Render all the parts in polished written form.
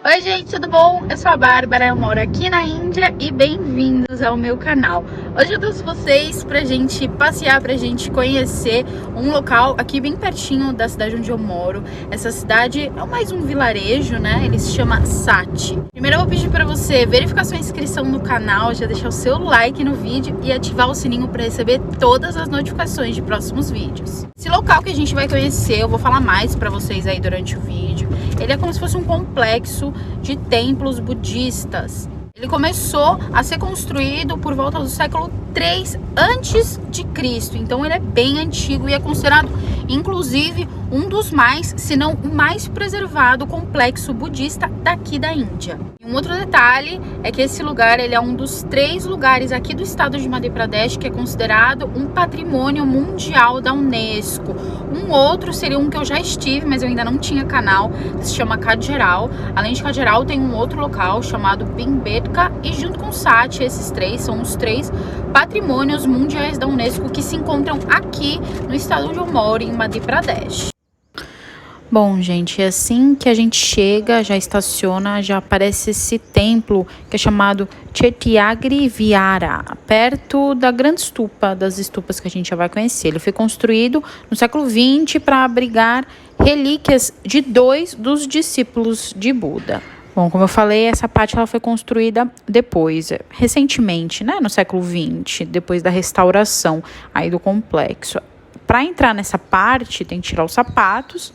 Oi gente, tudo bom? Eu sou a Bárbara, eu moro aqui na Índia e bem-vindos ao meu canal. Hoje eu trouxe vocês pra gente passear, pra gente conhecer um local aqui bem pertinho da cidade onde eu moro. Essa cidade é mais um vilarejo, né? Ele se chama Sati. Primeiro eu vou pedir pra você verificar sua inscrição no canal, já deixar o seu like no vídeo e ativar o sininho pra receber todas as notificações de próximos vídeos. Esse local que a gente vai conhecer, eu vou falar mais pra vocês aí durante o vídeo. Ele é como se fosse um complexo de templos budistas. Ele começou a ser construído por volta do século 3 antes de Cristo. Então ele é bem antigo e é considerado, inclusive, um dos mais, se não o mais preservado complexo budista daqui da Índia. E um outro detalhe é que esse lugar ele é um dos 3 lugares aqui do estado de Madhya Pradesh que é considerado um patrimônio mundial da Unesco. Um outro seria um que eu já estive, mas eu ainda não tinha canal, se chama Khajuraho. Além de Khajuraho, tem um outro local chamado Bhimbetka e junto com Sati, esses 3 são os 3 patrimônios mundiais da Unesco que se encontram aqui no estado onde eu moro, em Madhya Pradesh. Bom, gente, assim que a gente chega, já estaciona, já aparece esse templo que é chamado Chettiagri Vihara, perto da grande estupa, das estupas que a gente já vai conhecer. Ele foi construído no século XX para abrigar relíquias de 2 dos discípulos de Buda. Bom, como eu falei, essa parte ela foi construída depois, recentemente, né, no século XX, depois da restauração aí do complexo. Para entrar nessa parte, tem que tirar os sapatos.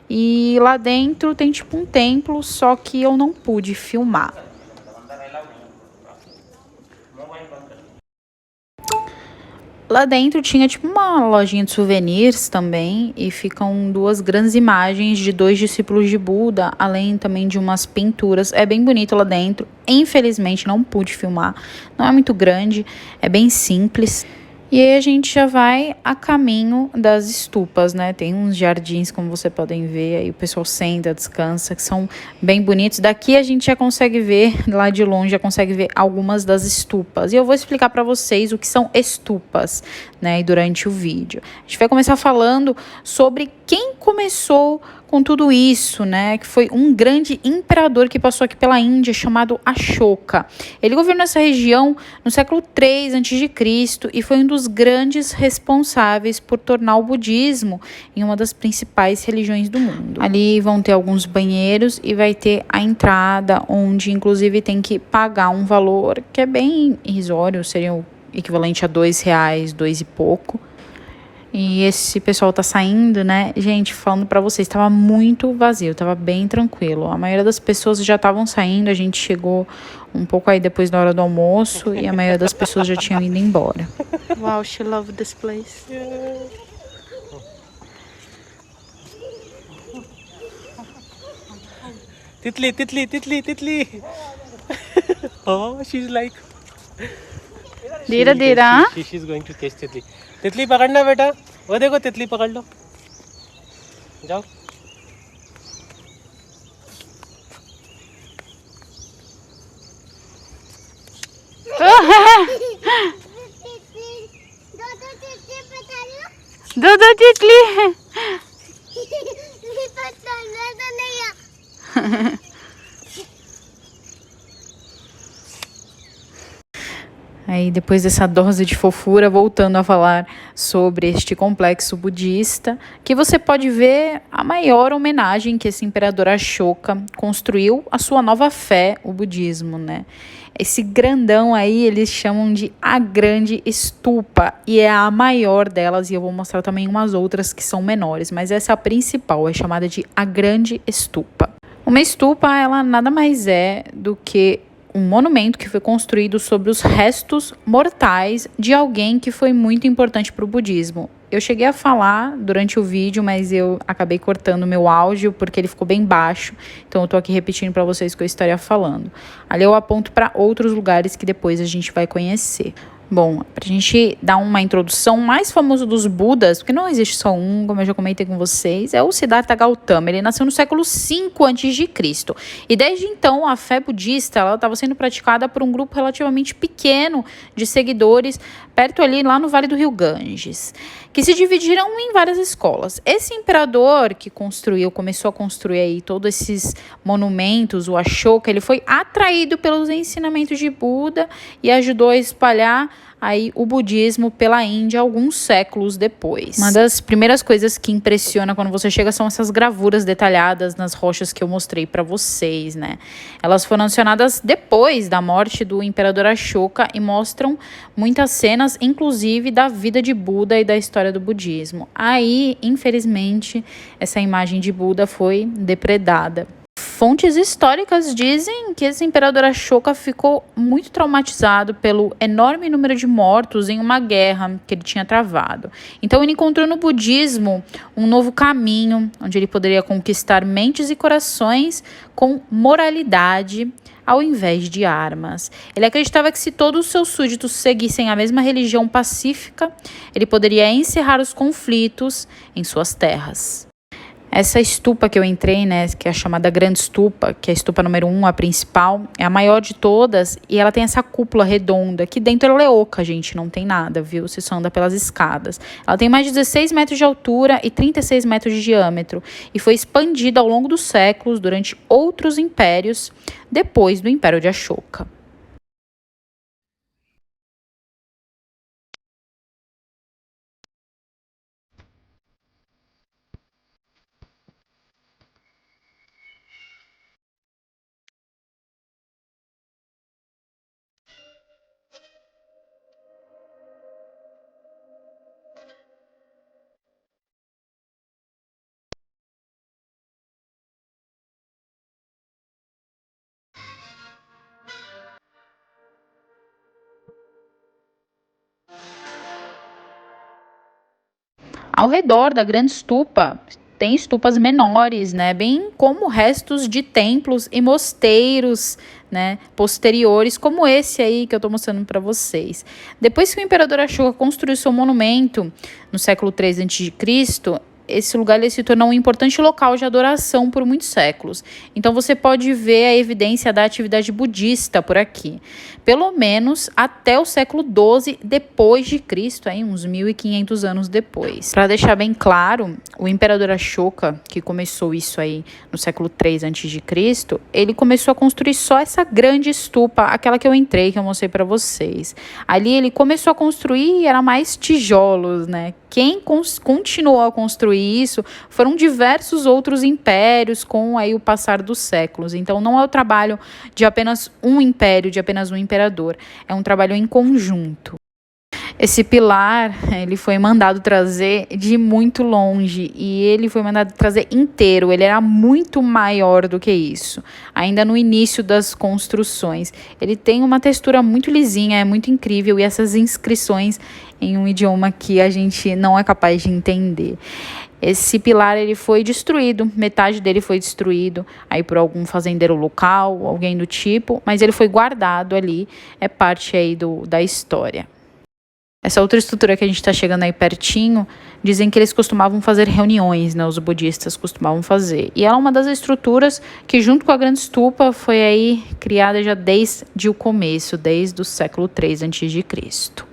E lá dentro tem tipo um templo, só que eu não pude filmar. Lá dentro tinha tipo uma lojinha de souvenirs também e ficam 2 grandes imagens de 2 discípulos de Buda, além também de umas pinturas. É bem bonito lá dentro. Infelizmente não pude filmar, não é muito grande, é bem simples. E aí a gente já vai a caminho das estupas, né? Tem uns jardins, como vocês podem ver, aí o pessoal senta, descansa, que são bem bonitos. Daqui a gente já consegue ver, lá de longe já consegue ver algumas das estupas. E eu vou explicar para vocês o que são estupas, né? E durante o vídeo. A gente vai começar falando sobre quem começou com tudo isso, né, que foi um grande imperador que passou aqui pela Índia, chamado Ashoka. Ele governou essa região no século 3 a.C. e foi um dos grandes responsáveis por tornar o budismo em uma das principais religiões do mundo. Ali vão ter alguns banheiros e vai ter a entrada, onde inclusive tem que pagar um valor que é bem irrisório, seria o equivalente a R$2, 2 e pouco. E esse pessoal tá saindo, né? Gente, falando pra vocês, tava muito vazio, tava bem tranquilo. A maioria das pessoas já estavam saindo, a gente chegou um pouco aí depois da hora do almoço e a maioria das pessoas já tinham ido embora. Wow, she loved this place. Titli, Titli, Titli, Titli. Oh, she's like. Dira, dira. She's going to catch Titli. तितली पकड़ना बेटा, वो देखो तितली पकड़ लो, जाओ. दो तितली. Aí, depois dessa dose de fofura, voltando a falar sobre este complexo budista, que você pode ver a maior homenagem que esse imperador Ashoka construiu à sua nova fé, o budismo, né? Esse grandão aí, eles chamam de a Grande Estupa, e é a maior delas, e eu vou mostrar também umas outras que são menores, mas essa é a principal, é chamada de a Grande Estupa. Uma estupa, ela nada mais é do que um monumento que foi construído sobre os restos mortais de alguém que foi muito importante para o budismo. Eu cheguei a falar durante o vídeo, mas eu acabei cortando o meu áudio porque ele ficou bem baixo. Então eu tô aqui repetindo para vocês o que eu estaria falando. Ali eu aponto para outros lugares que depois a gente vai conhecer. Bom, pra gente dar uma introdução, o mais famoso dos Budas, porque não existe só um, como eu já comentei com vocês, é o Siddhartha Gautama. Ele nasceu no século V a.C. E desde então a fé budista estava sendo praticada por um grupo relativamente pequeno de seguidores, perto ali lá no Vale do Rio Ganges, que se dividiram em várias escolas. Esse imperador que começou a construir aí todos esses monumentos, o Ashoka, ele foi atraído pelos ensinamentos de Buda e ajudou a espalhar aí o budismo pela Índia alguns séculos depois. Uma das primeiras coisas que impressiona quando você chega são essas gravuras detalhadas nas rochas que eu mostrei para vocês, né? Elas foram adicionadas depois da morte do imperador Ashoka e mostram muitas cenas, inclusive da vida de Buda e da história do budismo. Aí, infelizmente, essa imagem de Buda foi depredada. Fontes históricas dizem que esse imperador Ashoka ficou muito traumatizado pelo enorme número de mortos em uma guerra que ele tinha travado. Então ele encontrou no budismo um novo caminho, onde ele poderia conquistar mentes e corações com moralidade ao invés de armas. Ele acreditava que se todos os seus súditos seguissem a mesma religião pacífica, ele poderia encerrar os conflitos em suas terras. Essa estupa que eu entrei, né, que é a chamada Grande Estupa, que é a estupa número 1, a principal, é a maior de todas e ela tem essa cúpula redonda, que dentro ela é oca, gente, não tem nada, viu? Você só anda pelas escadas. Ela tem mais de 16 metros de altura e 36 metros de diâmetro e foi expandida ao longo dos séculos durante outros impérios, depois do Império de Ashoka. Ao redor da Grande Estupa tem estupas menores, né, bem como restos de templos e mosteiros, né, posteriores, como esse aí que eu estou mostrando para vocês. Depois que o imperador Ashoka construiu seu monumento no século III a.C., esse lugar ele se tornou um importante local de adoração por muitos séculos. Então você pode ver a evidência da atividade budista por aqui, pelo menos até o século XII depois de Cristo, aí uns 1500 anos depois. Para deixar bem claro, o imperador Ashoka, que começou isso aí no século III a.C., ele começou a construir só essa grande estupa, aquela que eu entrei, que eu mostrei para vocês. Ali ele começou a construir e era mais tijolos, né? Quem continuou a construir isso foram diversos outros impérios com aí o passar dos séculos. Então não é o trabalho de apenas um império, de apenas um imperador. É um trabalho em conjunto. Esse pilar, ele foi mandado trazer de muito longe e ele foi mandado trazer inteiro, ele era muito maior do que isso, ainda no início das construções. Ele tem uma textura muito lisinha, é muito incrível e essas inscrições em um idioma que a gente não é capaz de entender. Esse pilar ele foi destruído, metade dele foi destruído aí por algum fazendeiro local, alguém do tipo, mas ele foi guardado ali, é parte aí da história. Essa outra estrutura que a gente está chegando aí pertinho, dizem que eles costumavam fazer reuniões, né? Os budistas costumavam fazer. E ela é uma das estruturas que, junto com a Grande Estupa, foi aí criada já desde o começo, desde o século III a.C.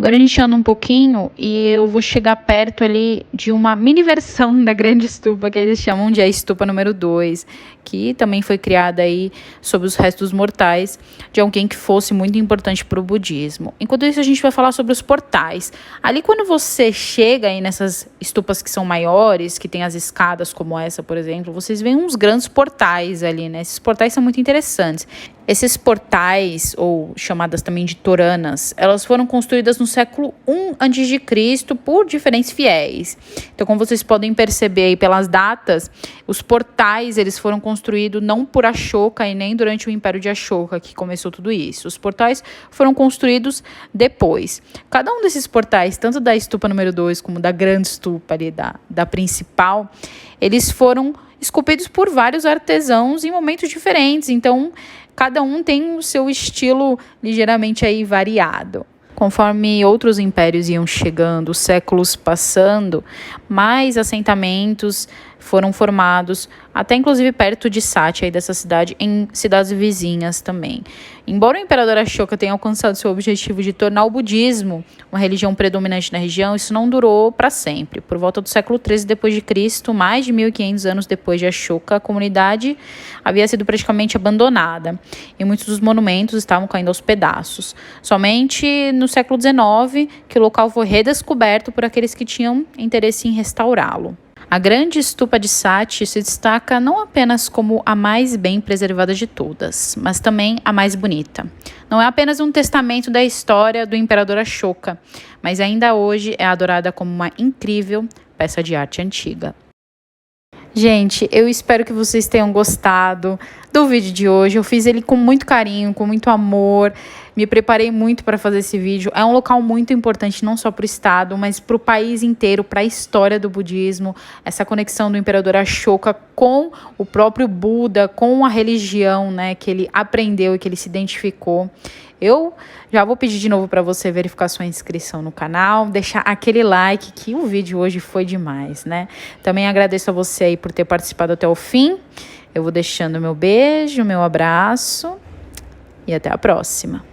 Agora a gente anda um pouquinho e eu vou chegar perto ali de uma mini versão da Grande Estupa, que eles chamam de a Estupa número 2, que também foi criada aí sob os restos mortais de alguém que fosse muito importante para o budismo. Enquanto isso, a gente vai falar sobre os portais. Ali, quando você chega aí nessas estupas que são maiores, que tem as escadas como essa, por exemplo, vocês veem uns grandes portais ali, né? Esses portais são muito interessantes. Esses portais, ou chamadas também de toranas, elas foram construídas no século I a.C. por diferentes fiéis. Então, como vocês podem perceber aí pelas datas, os portais eles foram construídos não por Ashoka e nem durante o Império de Ashoka, que começou tudo isso. Os portais foram construídos depois. Cada um desses portais, tanto da estupa número 2 como da grande estupa ali, da principal, eles foram esculpidos por vários artesãos em momentos diferentes. Então, cada um tem o seu estilo ligeiramente aí variado. Conforme outros impérios iam chegando, os séculos passando, mais assentamentos foram formados, até inclusive perto de Sati, aí dessa cidade, em cidades vizinhas também. Embora o imperador Ashoka tenha alcançado seu objetivo de tornar o budismo uma religião predominante na região, isso não durou para sempre. Por volta do século XIII d.C., mais de 1500 anos depois de Ashoka, a comunidade havia sido praticamente abandonada e muitos dos monumentos estavam caindo aos pedaços. Somente no século XIX que o local foi redescoberto por aqueles que tinham interesse em restaurá-lo. A grande estupa de Sati se destaca não apenas como a mais bem preservada de todas, mas também a mais bonita. Não é apenas um testamento da história do imperador Ashoka, mas ainda hoje é adorada como uma incrível peça de arte antiga. Gente, eu espero que vocês tenham gostado do vídeo de hoje. Eu fiz ele com muito carinho, com muito amor. Me preparei muito para fazer esse vídeo. É um local muito importante, não só para o estado, mas para o país inteiro, para a história do budismo. Essa conexão do imperador Ashoka com o próprio Buda, com a religião, né, que ele aprendeu e que ele se identificou. Eu já vou pedir de novo para você verificar sua inscrição no canal, deixar aquele like, que o vídeo hoje foi demais, né? Também agradeço a você aí por ter participado até o fim. Eu vou deixando meu beijo, meu abraço e até a próxima.